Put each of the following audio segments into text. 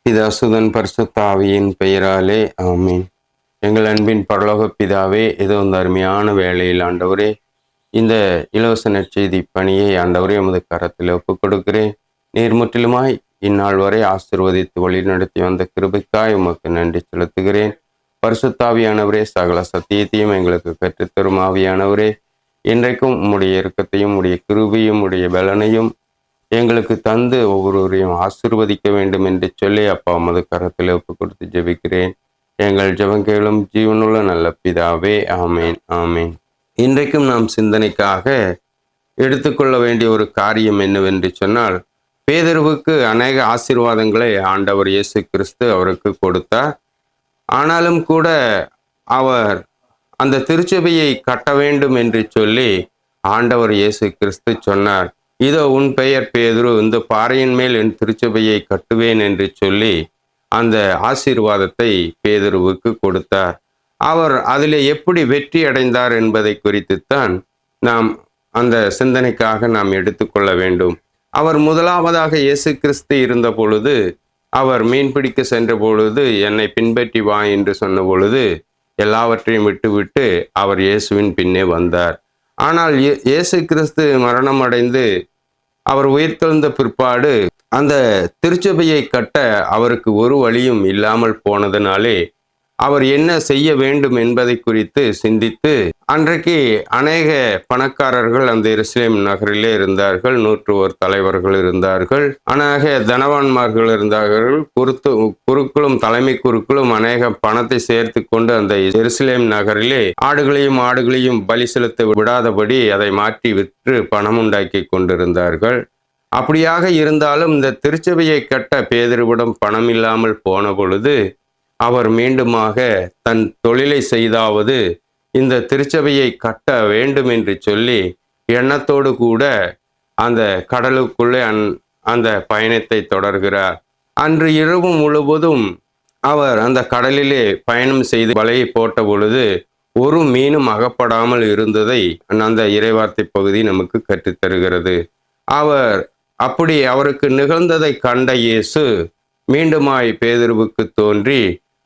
பிதாசுதன் பரிசுத்த ஆவியின் பெயராலே ஆமீன். எங்கள் அன்பின் பரலோக பிதாவே, ஏதோ இந்த அருமையான வேளையில் ஆண்டவரே, இந்த இலவச நற்செய்தி பணியை ஆண்டவரே உமது கரத்தில் ஒப்புக் கொடுக்கிறேன். நீர் முற்றிலுமாய் இந்நாள் வரை ஆசீர்வதித்து வழிநடத்தி வந்த கிருபைக்காய் உமக்கு நன்றி செலுத்துகிறேன். பரிசுத்தாவியானவரே, சகல சத்தியத்தையும் எங்களுக்கு கற்றுத்தரும் ஆவியானவரே, இன்றைக்கும் உம்முடைய இரக்கத்தையும் உடைய கிருபையும் உடைய பலனையும் எங்களுக்கு தந்து ஒவ்வொருவரையும் ஆசீர்வதிக்க வேண்டும் என்று சொல்லி அப்பா உமது கரத்தில் ஒப்பு கொடுத்து ஜெபிக்கிறேன். எங்கள் ஜெபங்களும் ஜீவனுள்ள நல்ல பிதாவே, ஆமேன் ஆமேன். இன்றைக்கும் நாம் சிந்தனைக்காக எடுத்துக்கொள்ள வேண்டிய ஒரு காரியம் என்னவென்று சொன்னால், பேதுருவுக்கு அநேக ஆசீர்வாதங்களை ஆண்டவர் இயேசு கிறிஸ்து அவருக்கு கொடுத்தார். ஆனாலும் கூட அவர் அந்த திருச்சபையை கட்ட வேண்டும் என்று சொல்லி ஆண்டவர் இயேசு கிறிஸ்து சொன்னார், இதோ உன் பெயர் பேதுரு, இந்த பாறையின் மேல் என் திருச்சபையை கட்டுவேன் என்று சொல்லி அந்த ஆசீர்வாதத்தை பேதுருவுக்கு கொடுத்தார். அவர் அதில் எப்படி வெற்றி அடைந்தார் என்பதை குறித்துத்தான் நாம் அந்த சிந்தனைக்காக நாம் எடுத்துக்கொள்ள வேண்டும். அவர் முதலாவதாக இயேசு கிறிஸ்து இருந்த பொழுது, அவர் மீன்பிடிக்க சென்ற பொழுது என்னை பின்பற்றி வா என்று சொன்ன பொழுது எல்லாவற்றையும் விட்டுவிட்டு அவர் இயேசுவின் பின்னே வந்தார். ஆனால் இயேசு கிறிஸ்து மரணம் அடைந்து அவர் உயிர்த்தெழுந்த பிற்பாடு அந்த திருச்சபையை கட்ட அவருக்கு ஒரு வழியும் இல்லாமல் போனதினாலே அவர் என்ன செய்ய வேண்டும் என்பதை குறித்து சிந்தித்து, அன்றைக்கு அநேக பணக்காரர்கள் அந்த எருசலேம் நகரிலே இருந்தார்கள், 101 தலைவர்கள் இருந்தார்கள், அநேக தனவான்மார்கள் இருந்தார்கள், குருக்களும் தலைமை குருக்களும் அநேக பணத்தை சேர்த்து கொண்டு அந்த எருசலேம் நகரிலே ஆடுகளையும் பலி செலுத்த விடாதபடி அதை மாற்றி விற்று பணம் உண்டாக்கி கொண்டிருந்தார்கள். அப்படியாக இருந்தாலும் இந்த திருச்சபையை கட்ட பேதுருவிடம் பணம் இல்லாமல் போன பொழுது அவர் மீண்டுமாக தன் தொழிலை செய்தாவது இந்த திருச்சபையை கட்ட வேண்டும் என்று சொல்லி எண்ணத்தோடு கூட அந்த கடலுக்குள்ளே அந்த பயணத்தை தொடர்கிறார். அன்று இரவு முழுவதும் அவர் அந்த கடலிலே பயணம் செய்து வலையை போட்ட பொழுது ஒரு மீனும் அகப்படாமல் இருந்ததை அந்த இறைவார்த்தை பகுதி நமக்கு கற்றுத்தருகிறது. அப்படி அவருக்கு நிகழ்ந்ததை கண்ட இயேசு மீண்டுமாய் பேதுருவுக்கு தோன்றி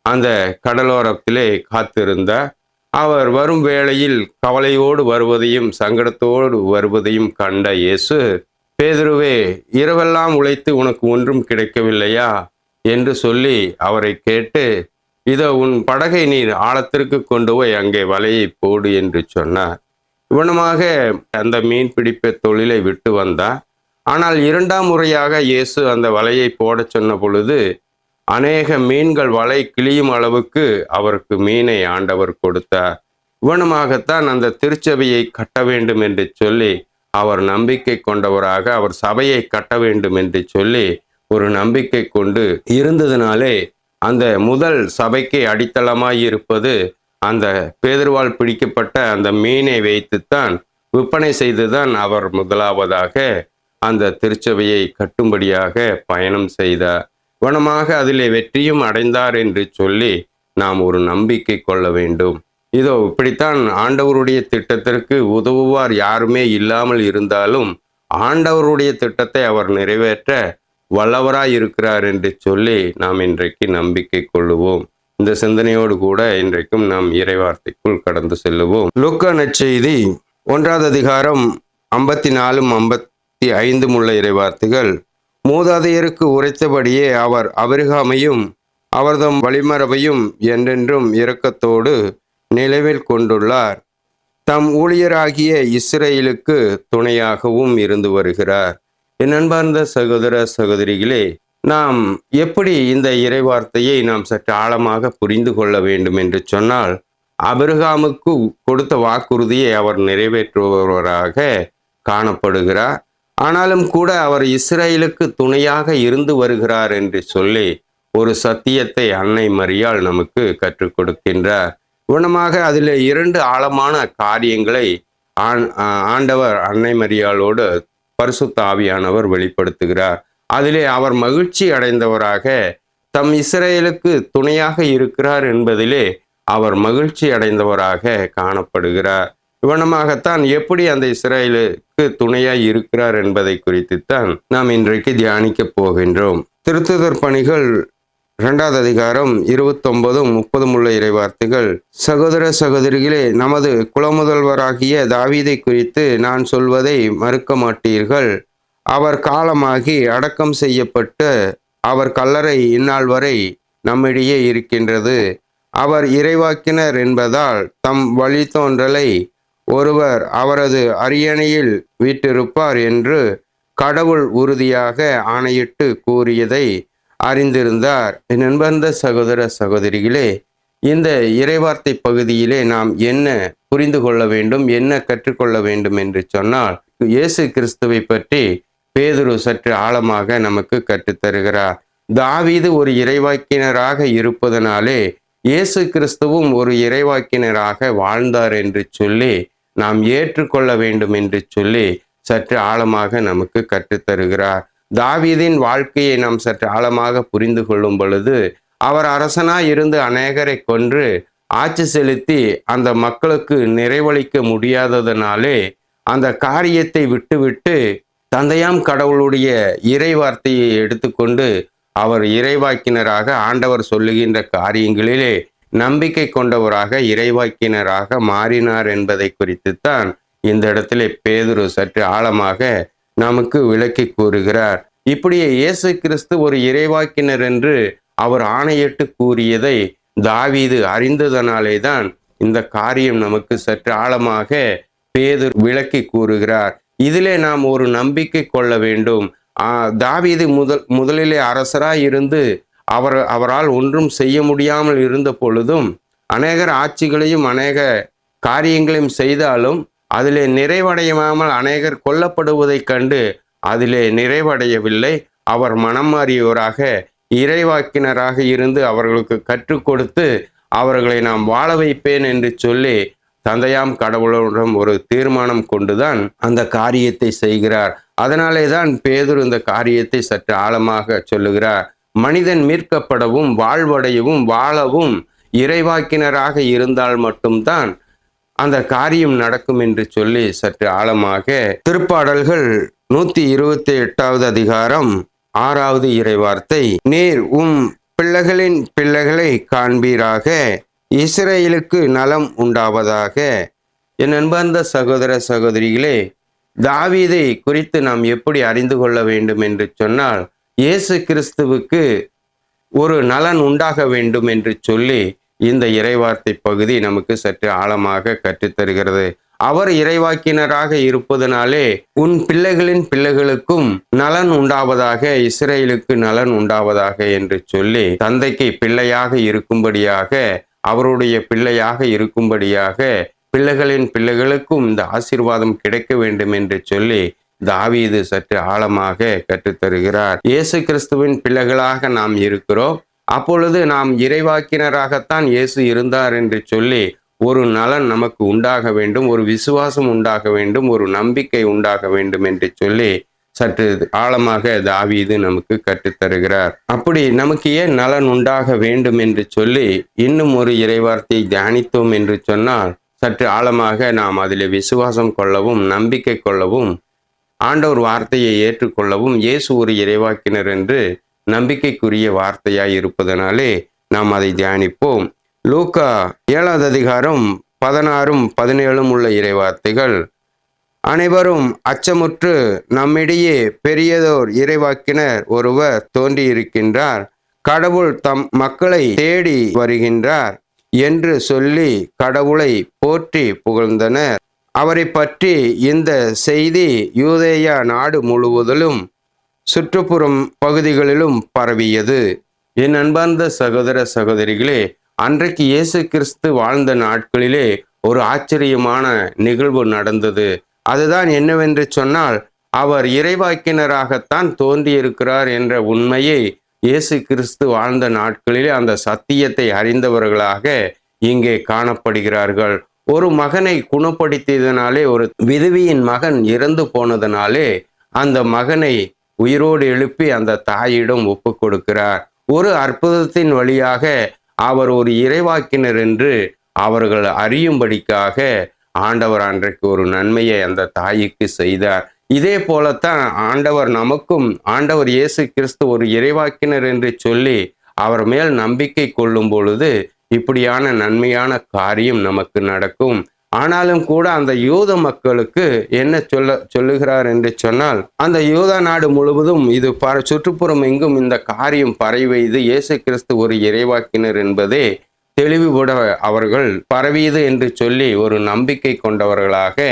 அந்த கடலோரத்திலே காத்திருந்தார். அவர் வரும் வேளையில் கவலையோடு வருவதையும் சங்கடத்தோடு வருவதையும் கண்ட இயேசு, பேதுருவே, இரவெல்லாம் உழைத்து உனக்கு ஒன்றும் கிடைக்கவில்லையா என்று சொல்லி அவரை கேட்டு, இதோ உன் படகை நீர் ஆழத்திற்கு கொண்டு போய் அங்கே வலையை போடு என்று சொன்னார். இவனமாக அந்த மீன் பிடிப்பு தொழிலை விட்டு வந்தார். ஆனால் 2ஆம் முறையாக இயேசு அந்த வலையை போட சொன்ன பொழுது அநேக மீன்கள் வலை கிளியும் அளவுக்கு அவருக்கு மீனை ஆண்டவர் கொடுத்தார். இவனமாகத்தான் அந்த திருச்சபையை கட்ட வேண்டும் என்று சொல்லி அவர் நம்பிக்கை கொண்டவராக அவர் சபையை கட்ட வேண்டும் என்று சொல்லி ஒரு நம்பிக்கை கொண்டு இருந்ததினாலே அந்த முதல் சபைக்கு அடித்தளமாய் இருப்பது அந்த பேதுருவால் பிடிக்கப்பட்ட அந்த மீனை வைத்துத்தான் விற்பனை செய்துதான் அவர் முதலாவதாக அந்த திருச்சபையை கட்டும்படியாக பயணம் செய்தார். வனமாக அதிலே வெற்றியும் அடைந்தார் என்று சொல்லி நாம் ஒரு நம்பிக்கை கொள்ள வேண்டும். இதோ இப்படித்தான் ஆண்டவருடைய திட்டத்திற்கு உதவுவார் யாருமே இல்லாமல் இருந்தாலும் ஆண்டவருடைய திட்டத்தை அவர் நிறைவேற்ற வல்லவராய் இருக்கிறார் என்று சொல்லி நாம் இன்றைக்கு நம்பிக்கை கொள்ளுவோம். இந்த சிந்தனையோடு கூட இன்றைக்கும் நாம் இறைவார்த்தைக்குள் கடந்து செல்லுவோம். லூக்கா நற்செய்தி 1ஆம் அதிகாரம் 54, 55 உள்ள இறைவார்த்தைகள், மூதாதையருக்கு உரைத்தபடியே அவர் ஆபிரகாமையும் அவர்தம் வழிமரபையும் என்றென்றும் இரக்கத்தோடு நினைவில் கொண்டுள்ளார். தம் ஊழியராகிய இஸ்ரேலுக்கு துணையாகவும் இருந்து வருகிறார். என் அன்பார்ந்த சகோதர சகோதரிகளே, நாம் எப்படி இந்த இறைவார்த்தையை நாம் சற்று ஆழமாக புரிந்து கொள்ள வேண்டும் என்று சொன்னால், ஆபிரகாமுக்கு கொடுத்த வாக்குறுதியை அவர் நிறைவேற்றுபவராக காணப்படுகிறார். ஆனாலும் கூட அவர் இஸ்ரேலுக்கு துணையாக இருந்து வருகிறார் என்று சொல்லி ஒரு சத்தியத்தை அன்னை மரியாள் நமக்கு கற்றுக் கொடுக்கின்றார். குணமாக அதில் 2 ஆழமான காரியங்களை ஆண்டவர் அன்னை மரியாளோடு பரிசுத்த ஆவியானவர் வெளிப்படுத்துகிறார். அதிலே அவர் மகிழ்ச்சி அடைந்தவராக தம் இஸ்ரேலுக்கு துணையாக இருக்கிறார் என்பதிலே அவர் மகிழ்ச்சி அடைந்தவராக காணப்படுகிறார். இவனமாகத்தான் எப்படி அந்த இஸ்ரேலுக்கு துணையாய் இருக்கிறார் என்பதை குறித்துத்தான் நாம் இன்றைக்கு தியானிக்க போகின்றோம். திருத்துதர் பணிகள் 2வது அதிகாரம் 29, 30 உள்ள இறைவார்த்தைகள். சகோதர சகோதரிகளே, நமது குலமுதல்வராகிய தாவீதை குறித்து நான் சொல்வதை மறுக்க மாட்டீர்கள். அவர் காலமாகி அடக்கம் செய்யப்பட்டு அவர் கல்லறை இந்நாள் வரை நம்மிடையே இருக்கின்றது. அவர் இறைவாக்கினர் என்பதால் தம் வழித்தோன்றலை ஒருவர் அவரது அரியணையில் வீற்றிருப்பார் என்று கடவுள் உறுதியாக ஆணையிட்டு கூறியதை அறிந்திருந்தார். என் அன்பர்ந்த சகோதர சகோதரிகளே, இந்த இறைவார்த்தை பகுதியிலே நாம் என்ன புரிந்து கொள்ள வேண்டும், என்ன கற்றுக்கொள்ள வேண்டும் என்று சொன்னால், இயேசு கிறிஸ்துவை பற்றி பேதுரு சற்று ஆழமாக நமக்கு கற்றுத்தருகிறார். தாவீது ஒரு இறைவாக்கினராக இருப்பதனாலே இயேசு கிறிஸ்துவும் ஒரு இறைவாக்கினராக வாழ்ந்தார் என்று சொல்லி நாம் ஏற்றுக்கொள்ள வேண்டும் என்று சொல்லி சற்று ஆழமாக நமக்கு கற்றுத்தருகிறார். தாவீதின் வாழ்க்கையை நாம் சற்று ஆழமாக புரிந்து கொள்ளும் பொழுது, அவர் அரசனாய் இருந்து அநேகரை கொன்று ஆட்சி செலுத்தி அந்த மக்களுக்கு நிறைவளிக்க முடியாததனாலே அந்த காரியத்தை விட்டுவிட்டு தந்தையாம் கடவுளுடைய இறை வார்த்தையை எடுத்துக்கொண்டு அவர் இறைவாக்கினராக ஆண்டவர் சொல்லுகின்ற காரியங்களிலே நம்பிக்கை கொண்டவராக இறைவாக்கினராக மாறினார் என்பதை குறித்துத்தான் இந்த இடத்திலே பேதுரு சற்று ஆழமாக நமக்கு விளக்கி கூறுகிறார். இப்படியே இயேசு கிறிஸ்து ஒரு இறைவாக்கினர் என்று அவர் ஆணையிட்டு கூறியதை தாவீது அறிந்ததனாலே தான் இந்த காரியம் நமக்கு சற்று ஆழமாக பேதுரு விளக்கி கூறுகிறார். இதிலே நாம் ஒரு நம்பிக்கை கொள்ள வேண்டும். தாவீது முதலிலே அரசராய் இருந்து அவரால் ஒன்றும் செய்ய முடியாமல் இருந்த பொழுதும் அநேகர் ஆட்சிகளையும் அநேக காரியங்களையும் செய்தாலும் அதிலே நிறைவடையாமல் அநேகர் கொல்லப்படுவதைக் கண்டு அதிலே நிறைவடையவில்லை. அவர் மனம் மாறியவராக இறைவாக்கினராக இருந்து அவர்களுக்கு கற்றுக் கொடுத்து அவர்களை நாம் வாழ வைப்பேன் என்று சொல்லி தந்தையாம் கடவுளுடன் ஒரு தீர்மானம் கொண்டுதான் அந்த காரியத்தை செய்கிறார். அதனாலே தான் பேதுரு இந்த காரியத்தை சற்று ஆழமாக சொல்லுகிறார். மனிதன் மீட்கப்படவும் வாழ்வடையவும் வாழவும் இறைவாக்கினராக இருந்தால் மட்டும்தான் அந்த காரியம் நடக்கும் என்று சொல்லி சற்று ஆழமாக திருப்பாடல்கள் 128வது அதிகாரம் 6வது இறைவார்த்தை, நீர் பிள்ளைகளின் பிள்ளைகளை காண்பீராக, இஸ்ரேலுக்கு நலம் உண்டாவதாக. என் அன்பார்ந்த சகோதர சகோதரிகளே, தாவீதை குறித்து நாம் எப்படி அறிந்து கொள்ள வேண்டும் என்று சொன்னால், இயேசு கிறிஸ்துவுக்கு ஒரு நலன் உண்டாக வேண்டும் என்று சொல்லி இந்த இறைவார்த்தை பகுதி நமக்கு சற்று ஆழமாக கற்றுத்தருகிறது. அவர் இறைவாக்கினராக இருப்பதனாலே உன் பிள்ளைகளின் பிள்ளைகளுக்கும் நலன் உண்டாவதாக, இஸ்ரேலுக்கு நலன் உண்டாவதாக என்று சொல்லி தந்தைக்கு பிள்ளையாக இருக்கும்படியாக, அவருடைய பிள்ளையாக இருக்கும்படியாக பிள்ளைகளின் பிள்ளைகளுக்கும் இந்த ஆசீர்வாதம் கிடைக்க வேண்டும் என்று சொல்லி தாவீது சற்று ஆழமாக கற்றுத்தருகிறார். இயேசு கிறிஸ்துவின் பிள்ளைகளாக நாம் இருக்கிறோம். அப்பொழுது நாம் இறைவாக்கினராகத்தான் இயேசு இருந்தார் என்று சொல்லி ஒரு நலன் நமக்கு உண்டாக வேண்டும், ஒரு விசுவாசம் உண்டாக வேண்டும், ஒரு நம்பிக்கை உண்டாக வேண்டும் என்று சொல்லி சற்று ஆழமாக தாவீது நமக்கு கற்றுத்தருகிறார். அப்படி நமக்கு ஏன் நலன் உண்டாக வேண்டும் என்று சொல்லி இன்னும் ஒரு இறைவார்த்தையை தியானித்தோம் என்று சொன்னால், சற்று ஆழமாக நாம் அதில் விசுவாசம் கொள்ளவும் நம்பிக்கை கொள்ளவும் ஆண்டவர் வார்த்தையை ஏற்றுக்கொள்ளவும் இயேசு ஒரு இறைவாக்கினர் என்று நம்பிக்கைக்குரிய வார்த்தையாய் இருப்பதனாலே நாம் அதை தியானிப்போம். லூக்கா 7வது அதிகாரம் 16, 17 உள்ள இறைவார்த்தைகள், அனைவரும் அச்சமுற்று நம்மிடையே பெரியதோர் இறைவாக்கினர் ஒருவர் தோன்றியிருக்கின்றார், கடவுள் தம் மக்களை தேடி வருகின்றார் என்று சொல்லி கடவுளை போற்றி புகழ்ந்தனர். அவரை பற்றி இந்த செய்தி யூதேயா நாடு முழுவதிலும் சுற்றுப்புறம் பகுதிகளிலும் பரவியது. என் அன்பார்ந்த சகோதர சகோதரிகளே, அன்றைக்கு இயேசு கிறிஸ்து வாழ்ந்த நாட்களிலே ஒரு ஆச்சரியமான நிகழ்வு நடந்தது. அதுதான் என்னவென்று சொன்னால், அவர் இறைவாக்கினராகத்தான் தோன்றியிருக்கிறார் என்ற உண்மையை இயேசு கிறிஸ்து வாழ்ந்த நாட்களிலே அந்த சத்தியத்தை அறிந்தவர்களாக இங்கே காணப்படுகிறார்கள். ஒரு மகனை குணப்படுத்தியதனாலே, ஒரு விதவியின் மகன் இறந்து போனதனாலே அந்த மகனை உயிரோடு எழுப்பி அந்த தாயிடம் ஒப்பு கொடுக்கிறார். ஒரு அற்புதத்தின் வழியாக அவர் ஒரு இறைவாக்கினர் என்று அவர்கள் அறியும்படிக்காக ஆண்டவர் அன்றைக்கு ஒரு நன்மையை அந்த தாய்க்கு செய்தார். இதே போலத்தான் ஆண்டவர் நமக்கும், ஆண்டவர் இயேசு கிறிஸ்து ஒரு இறைவாக்கினர் என்று சொல்லி அவர் மேல் நம்பிக்கை கொள்ளும் பொழுது இப்படியான நன்மையான காரியம் நமக்கு நடக்கும். ஆனாலும் கூட அந்த யூத மக்களுக்கு என்ன சொல்லுகிறார் என்று சொன்னால், அந்த யூதா நாடு முழுவதும் இது சுற்றுப்புறம் எங்கும் இந்த காரியம் பரவியது, இயேசு கிறிஸ்து ஒரு இறைவாக்கினர் என்பதே தெளிவுபட அவர்கள் பரவியது என்று சொல்லி ஒரு நம்பிக்கை கொண்டவர்களாக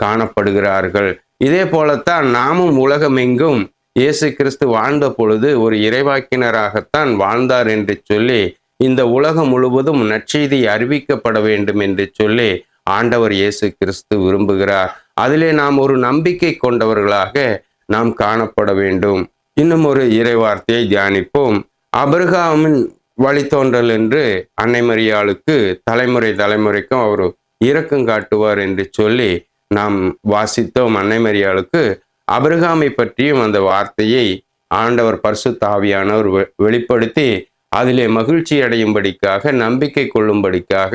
காணப்படுகிறார்கள். இதே போலத்தான் நாமும் உலகமெங்கும் இயேசு கிறிஸ்து வாழ்ந்த பொழுது ஒரு இறைவாக்கினராகத்தான் வாழ்ந்தார் என்று சொல்லி இந்த உலகம் முழுவதும் நற்செய்தி அறிவிக்கப்பட வேண்டும் என்று சொல்லி ஆண்டவர் இயேசு கிறிஸ்து விரும்புகிறார். அதிலே நாம் ஒரு நம்பிக்கை கொண்டவர்களாக நாம் காணப்பட வேண்டும். இன்னும் ஒரு இறைவார்த்தையை தியானிப்போம். ஆபிரகாமின் வழித்தோன்றல் என்று அன்னை மரியாளுக்கு தலைமுறைக்கும் அவர் இரக்கம் காட்டுவார் என்று சொல்லி நாம் வாசித்தோம். அன்னை மரியாளுக்கு ஆபிரகாமை பற்றியும் அந்த வார்த்தையை ஆண்டவர் பரிசுத்த ஆவியானவர் வெளிப்படுத்தி அதிலே மகிழ்ச்சி அடையும்படிக்காக, நம்பிக்கை கொள்ளும்படிக்காக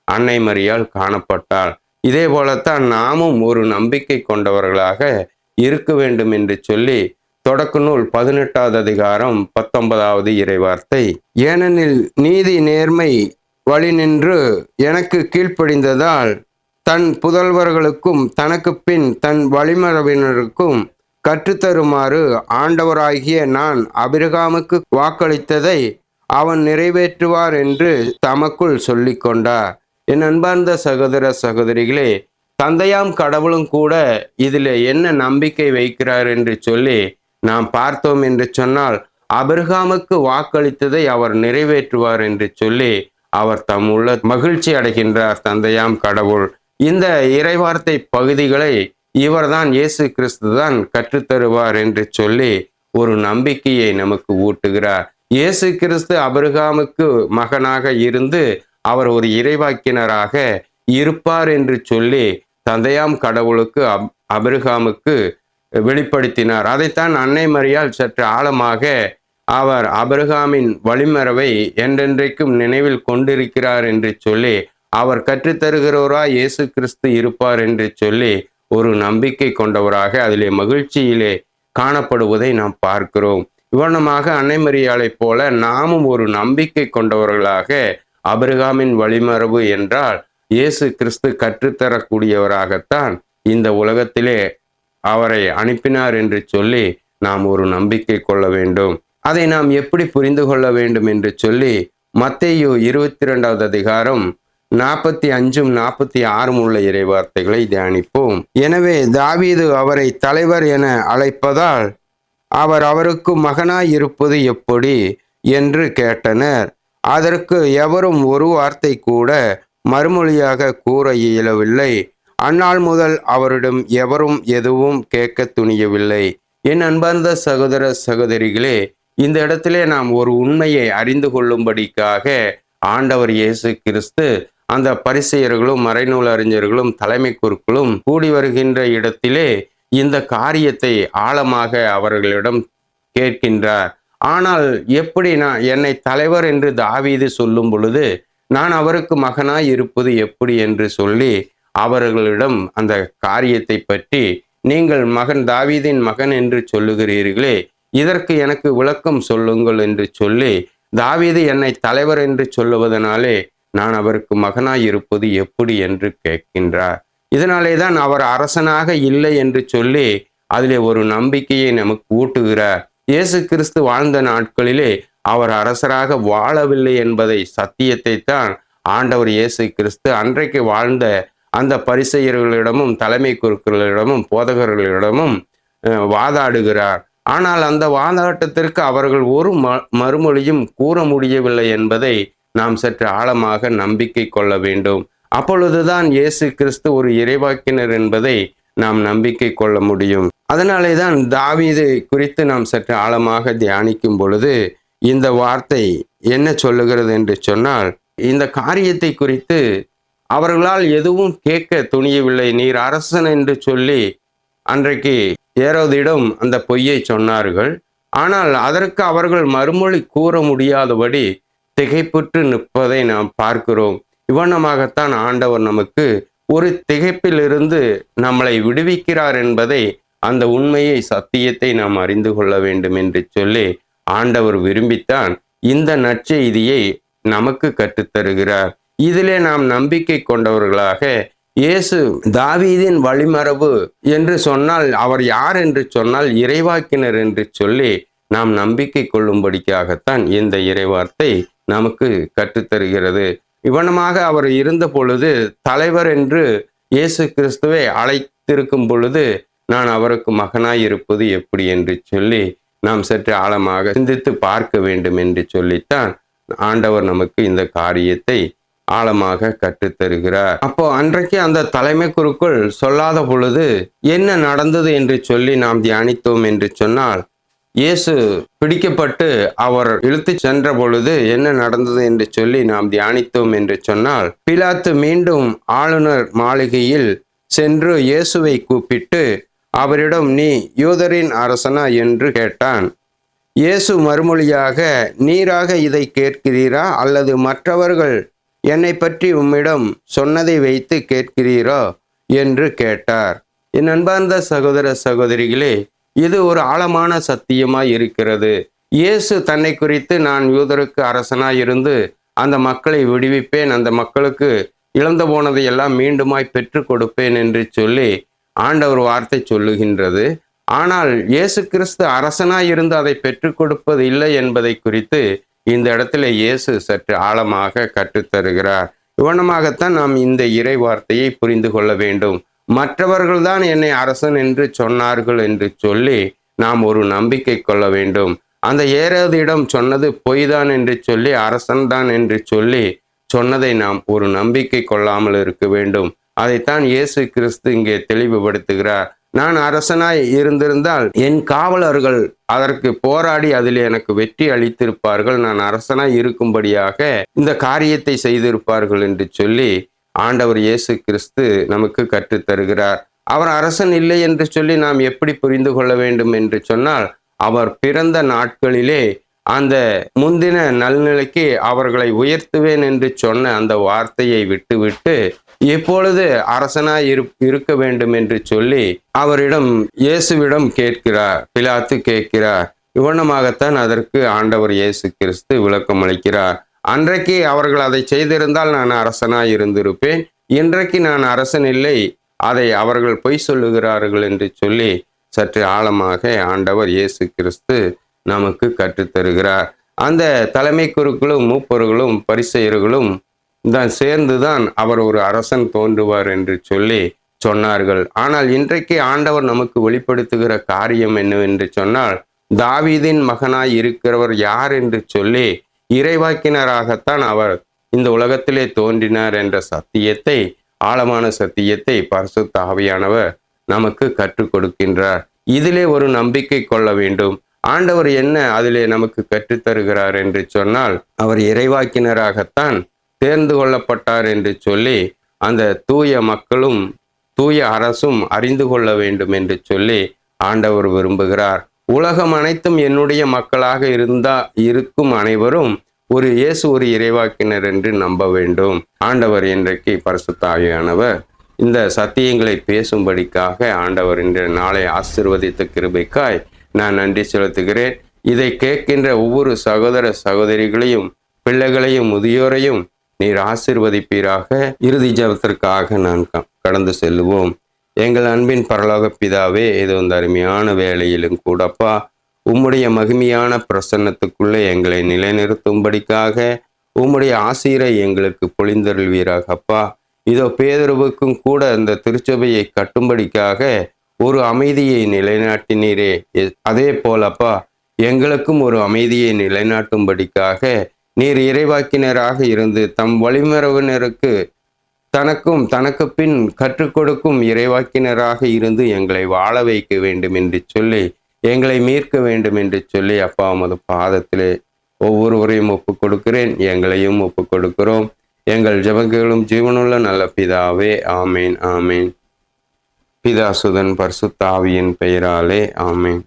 அன்னை மரியாள் காணப்பட்டாள். இதே போலத்தான் நாமும் ஒரு நம்பிக்கை கொண்டவர்களாக இருக்க வேண்டும் என்று சொல்லி தொடக்க நூல் 18வது அதிகாரம் 19வது இறைவார்த்தை, ஏனெனில் நீதி நேர்மை வழி நின்று எனக்கு கீழ்ப்படிந்ததால் தன் புதல்வர்களுக்கும் தனக்கு பின் தன் வழிமரபினருக்கும் கற்றுத்தருமாறு ஆண்டவராகிய நான் ஆபிரகாமுக்கு வாக்களித்ததை அவன் நிறைவேற்றுவார் என்று தமக்குள் சொல்லி கொண்டார். என் அன்பார்ந்த சகோதர சகோதரிகளே, தந்தையாம் கடவுளும் கூட இதில் என்ன நம்பிக்கை வைக்கிறார் என்று சொல்லி நாம் பார்த்தோம் என்று சொன்னால், ஆபிரகாமுக்கு வாக்களித்ததை அவர் நிறைவேற்றுவார் என்று சொல்லி அவர் தம் உள்ள மகிழ்ச்சி அடைகின்றார் தந்தையாம் கடவுள். இந்த இறைவார்த்தை பகுதிகளை இவர்தான் இயேசு கிறிஸ்து தான் கற்றுத்தருவார் என்று சொல்லி ஒரு நம்பிக்கையை நமக்கு ஊட்டுகிறார். இயேசு கிறிஸ்து ஆபிரகாமுக்கு மகனாக இருந்து அவர் ஒரு இறைவாக்கினராக இருப்பார் என்று சொல்லி தந்தையாம் கடவுளுக்கு ஆபிரகாமுக்கு வெளிப்படுத்தினார். அதைத்தான் அன்னை மரியாள் சற்று ஆழமாக அவர் ஆபிரகாமின் வழிமரபை என்றென்றைக்கும் நினைவில் கொண்டிருக்கிறார் என்று சொல்லி அவர் கற்றுத்தருகிறவராய் இயேசு கிறிஸ்து இருப்பார் என்று சொல்லி ஒரு நம்பிக்கை கொண்டவராக அதிலே மகிழ்ச்சியிலே காணப்படுவதை நாம் பார்க்கிறோம். இவ்வண்ணமாக அன்னை மரியாளை போல நாமும் ஒரு நம்பிக்கை கொண்டவர்களாக ஆபிரகாமின் வழிமரபு என்றால் இயேசு கிறிஸ்து கற்றுத்தரக்கூடியவராகத்தான் இந்த உலகத்திலே அவரை அனுப்பினார் என்று சொல்லி நாம் ஒரு நம்பிக்கை கொள்ள வேண்டும். அதை நாம் எப்படி புரிந்து கொள்ள வேண்டும் என்று சொல்லி மத்தேயு 22வது அதிகாரம் 45 46 உள்ள இறைவார்த்தைகளை தியானிப்போம். எனவே தாவீது அவரை தலைவர் என அழைப்பதால் அவர் அவருக்கு மகனாய் இருப்பது எப்படி என்று கேட்டனர். அதற்கு எவரும் ஒரு வார்த்தை கூட மறுமொழியாக கூற இயலவில்லை. அந்நாள் முதல் அவரிடம் எவரும் எதுவும் கேட்க துணியவில்லை. என் அன்பார்ந்த சகோதர சகோதரிகளே, இந்த இடத்திலே நாம் ஒரு உண்மையை அறிந்து கொள்ளும்படிக்காக ஆண்டவர் இயேசு கிறிஸ்து அந்த பரிசேயர்களும் மறைநூல் அறிஞர்களும் தலைமை குருக்களும் கூடி வருகின்ற இடத்திலே இந்த காரியத்தை ஆழமாக அவர்களிடம் கேட்கின்றார். ஆனால் எப்படி என்னை தலைவர் என்று தாவீது சொல்லும் பொழுது நான் அவருக்கு மகனாய் இருப்பது எப்படி என்று சொல்லி அவர்களிடம் அந்த காரியத்தை பற்றி, நீங்கள் மகன் தாவீதின் மகன் என்று சொல்லுகிறீர்களே, இதற்கு எனக்கு விளக்கம் சொல்லுங்கள் என்று சொல்லி தாவீது என்னை தலைவர் என்று சொல்லுவதனாலே நான் அவருக்கு மகனாய் இருப்பது எப்படி என்று கேட்கின்றார். இதனாலே தான் அவர் அரசனாக இல்லை என்று சொல்லி அதிலே ஒரு நம்பிக்கையை நமக்கு ஊட்டுகிறார். இயேசு கிறிஸ்து வாழ்ந்த நாட்களிலே அவர் அரசராக வாழவில்லை என்பதை சத்தியத்தை தான் ஆண்டவர் இயேசு கிறிஸ்து அன்றைக்கு வாழ்ந்த அந்த பரிசேயர்களிடமும் தலைமை குருக்களிடமும் போதகர்களிடமும் வாதாடுகிறார். ஆனால் அந்த வாதாட்டத்திற்கு அவர்கள் ஒரு மறுமொழியும் கூற முடியவில்லை என்பதை நாம் சற்று ஆழமாக நம்பிக்கை கொள்ள வேண்டும். அப்பொழுதுதான் இயேசு கிறிஸ்து ஒரு இறைவாக்கினர் என்பதை நாம் நம்பிக்கை கொள்ள முடியும். அதனாலே தான் தாவீது குறித்து நாம் சற்று ஆழமாக தியானிக்கும் பொழுது இந்த வார்த்தை என்ன சொல்லுகிறது என்று சொன்னால், இந்த காரியத்தை குறித்து அவர்களால் எதுவும் கேட்க துணியவில்லை. நீர் அரசன் என்று சொல்லி அன்றைக்கு ஏரோதிடம் அந்த பொய்யை சொன்னார்கள். ஆனால் அதற்கு அவர்கள் மறுமொழி கூற முடியாதபடி திகைப்புற்று நிற்பதை நாம் பார்க்கிறோம். இவ்வண்ணமாகத்தான் ஆண்டவர் நமக்கு ஒரு திகைப்பிலிருந்து நம்மளை விடுவிக்கிறார் என்பதை, அந்த உண்மையை சத்தியத்தை நாம் அறிந்து கொள்ள வேண்டும் என்று சொல்லி ஆண்டவர் விரும்பித்தான் இந்த நற்செய்தியை நமக்கு கற்றுத்தருகிறார். இதிலே நாம் நம்பிக்கை கொண்டவர்களாக, இயேசு தாவீதின் வழிமரபு என்று சொன்னால் அவர் யார் என்று சொன்னால் இறைவாக்கினர் என்று சொல்லி நாம் நம்பிக்கை கொள்ளும்படிக்காகத்தான் இந்த இறைவார்த்தை நமக்கு கற்றுத்தருகிறது. இவனமாக அவர் இருந்த பொழுது தலைவர் என்று இயேசு கிறிஸ்துவை அழைத்திருக்கும் பொழுது நான் அவருக்கு மகனாய் இருப்பது எப்படி என்று சொல்லி நாம் சற்று ஆழமாக சிந்தித்து பார்க்க வேண்டும் என்று சொல்லித்தான் ஆண்டவர் நமக்கு இந்த காரியத்தை ஆழமாக கற்றுத்தருகிறார். அப்போ அன்றைக்கு அந்த தலைமை குருக்கள் சொல்லாத பொழுது என்ன நடந்தது என்று சொல்லி நாம் தியானித்தோம் என்று சொன்னால், இயேசு பிடிக்கப்பட்டு அவர் இழுத்து சென்ற பொழுது என்ன நடந்தது என்று சொல்லி நாம் தியானித்தோம் என்று சொன்னால், பிலாத்து மீண்டும் ஆளுநர் மாளிகையில் சென்று இயேசுவை கூப்பிட்டு அவரிடம், நீ யூதரின் அரசனா என்று கேட்டான். இயேசு மறுமொழியாக, நீராக இதை கேட்கிறீரா அல்லது மற்றவர்கள் என்னை பற்றி உம்மிடம் சொன்னதை வைத்து கேட்கிறீரோ என்று கேட்டார். என் அன்பார்ந்த சகோதர சகோதரிகளே, இது ஒரு ஆழமான சத்தியமாய் இருக்கிறது. இயேசு தன்னை குறித்து நான் யூதருக்கு அரசனாய் இருந்து அந்த மக்களை விடுவிப்பேன், அந்த மக்களுக்கு இழந்து போனதை எல்லாம் மீண்டுமாய் பெற்று கொடுப்பேன் என்று சொல்லி ஆண்டவர் வார்த்தை சொல்லுகின்றது. ஆனால் இயேசு கிறிஸ்து அரசனாய் இருந்து அதை பெற்றுக் கொடுப்பது இல்லை என்பதை குறித்து இந்த இடத்துல இயேசு சற்று ஆழமாக கற்றுத்தருகிறார். இவனமாகத்தான் நாம் இந்த இறை வார்த்தையை புரிந்து கொள்ள வேண்டும். மற்றவர்கள்தான் என்னை அரசன் என்று சொன்னார்கள் என்று சொல்லி நாம் ஒரு நம்பிக்கை கொள்ள வேண்டும். அந்த ஏரோதிடம் சொன்னது பொய்தான் என்று சொல்லி, அரசன் தான் என்று சொல்லி சொன்னதை நாம் ஒரு நம்பிக்கை கொள்ளாமல் இருக்க வேண்டும். அதைத்தான் இயேசு கிறிஸ்து இங்கே தெளிவுபடுத்துகிறார். நான் அரசனாய் இருந்திருந்தால் என் காவலர்கள் அதற்கு போராடி அதில் எனக்கு வெற்றி அளித்திருப்பார்கள், நான் அரசனாய் இருக்கும்படியாக இந்த காரியத்தை செய்திருப்பார்கள் என்று சொல்லி ஆண்டவர் இயேசு கிறிஸ்து நமக்கு கற்றுத்தருகிறார். அவர் அரசன் இல்லை என்று சொல்லி நாம் எப்படி புரிந்து கொள்ள வேண்டும் என்று சொன்னால், அவர் பிறந்த நாட்களிலே அந்த முந்தின நல்நிலைக்கு அவர்களை உயர்த்துவேன் என்று சொன்ன அந்த வார்த்தையை விட்டுவிட்டு எப்பொழுது அரசனாய் இருக்க வேண்டும் என்று சொல்லி அவரிடம் இயேசுவிடம் கேட்கிறார். பிலாத்து கேட்கிறார். இவ்வண்ணமாகத்தான் அதற்கு ஆண்டவர் இயேசு கிறிஸ்து விளக்கம் அளிக்கிறார். அன்றைக்கு அவர்கள் அதை செய்திருந்தால் நான் அரசனாய் இருந்திருப்பேன், இன்றைக்கு நான் அரசன் இல்லை, அதை அவர்கள் பொய் சொல்லுகிறார்கள் என்று சொல்லி சற்று ஆழமாக ஆண்டவர் இயேசு கிறிஸ்து நமக்கு கற்றுத்தருகிறார். அந்த தலைமை குருக்களும் மூப்பர்களும் பரிசேயர்களும் தான் சேர்ந்துதான் அவர் ஒரு அரசன் தோன்றுவார் என்று சொல்லி சொன்னார்கள். ஆனால் இன்றைக்கு ஆண்டவர் நமக்கு வெளிப்படுத்துகிற காரியம் என்னவென்று சொன்னால், தாவீதின் மகனாய் இருக்கிறவர் யார் என்று சொல்லி இறைவாக்கினராகத்தான் அவர் இந்த உலகத்திலே தோன்றினார் என்ற சத்தியத்தை, ஆழமான சத்தியத்தை பரிசுத்த ஆவியானவர் நமக்கு கற்றுக் கொடுக்கின்றார். இதிலே ஒரு நம்பிக்கை கொள்ள வேண்டும். ஆண்டவர் என்ன அதிலே நமக்கு கற்றுத்தருகிறார் என்று சொன்னால், அவர் இறைவாக்கினராகத்தான் தேர்ந்து கொள்ளப்பட்டார் என்று சொல்லி அந்த தூய மக்களும் தூய அரசும் அறிந்து கொள்ள வேண்டும் என்று சொல்லி ஆண்டவர் விரும்புகிறார். உலகம் அனைத்தும் என்னுடைய மக்களாக இருக்கும் அனைவரும் இயேசு ஒரு இறைவாக்கினர் என்று நம்ப வேண்டும். ஆண்டவர் இன்றைக்கு பரிசுத்த ஆவியானவர் இந்த சத்தியங்களை பேசும்படிக்காக ஆண்டவர் இன்றைய நாளை ஆசீர்வதித்த கிருபைக்காய் நான் நன்றி செலுத்துகிறேன். இதை கேட்கின்ற ஒவ்வொரு சகோதர சகோதரிகளையும், பிள்ளைகளையும், முதியோரையும் நீர் ஆசீர்வதிப்பீராக. இறுதி ஜெபத்திற்காக நான் கடந்து செல்லுவோம். எங்கள் அன்பின் பரலோக பிதாவே, இது இந்த அருமையான வேளையிலும் கூடப்பா உம்முடைய மகிமையான பிரசன்னத்துக்குள்ளே எங்களை நிலைநிறுத்தும்படிக்காக உம்முடைய ஆசீரை எங்களுக்கு பொழிந்தருள்வீராக. அப்பா, இதோ பேதுருவுக்கும் கூட இந்த திருச்சபையை கட்டும்படிக்காக ஒரு அமைதியை நிலைநாட்டினீரே, அதே போலப்பா எங்களுக்கும் ஒரு அமைதியை நிலைநாட்டும்படிக்காக நீர் இறைவாக்கினராக இருந்து தம் வழிமரபினருக்கு தனக்கு பின் கற்றுக் கொடுக்கும் இறைவாக்கினராக இருந்து எங்களை வாழ வைக்க வேண்டும் என்று சொல்லி, எங்களை மீட்க வேண்டும் என்று சொல்லி அப்பா உமது பாதத்திலே ஒவ்வொருவரையும் ஒப்புக் கொடுக்கிறேன், எங்களையும் ஒப்புக் கொடுக்கிறோம். எங்கள் ஜெபங்களும் ஜீவனுள்ள நல்ல பிதாவே, ஆமேன் ஆமேன். பிதா சுதன் பரிசுத்த ஆவியின் பெயராலே ஆமேன்.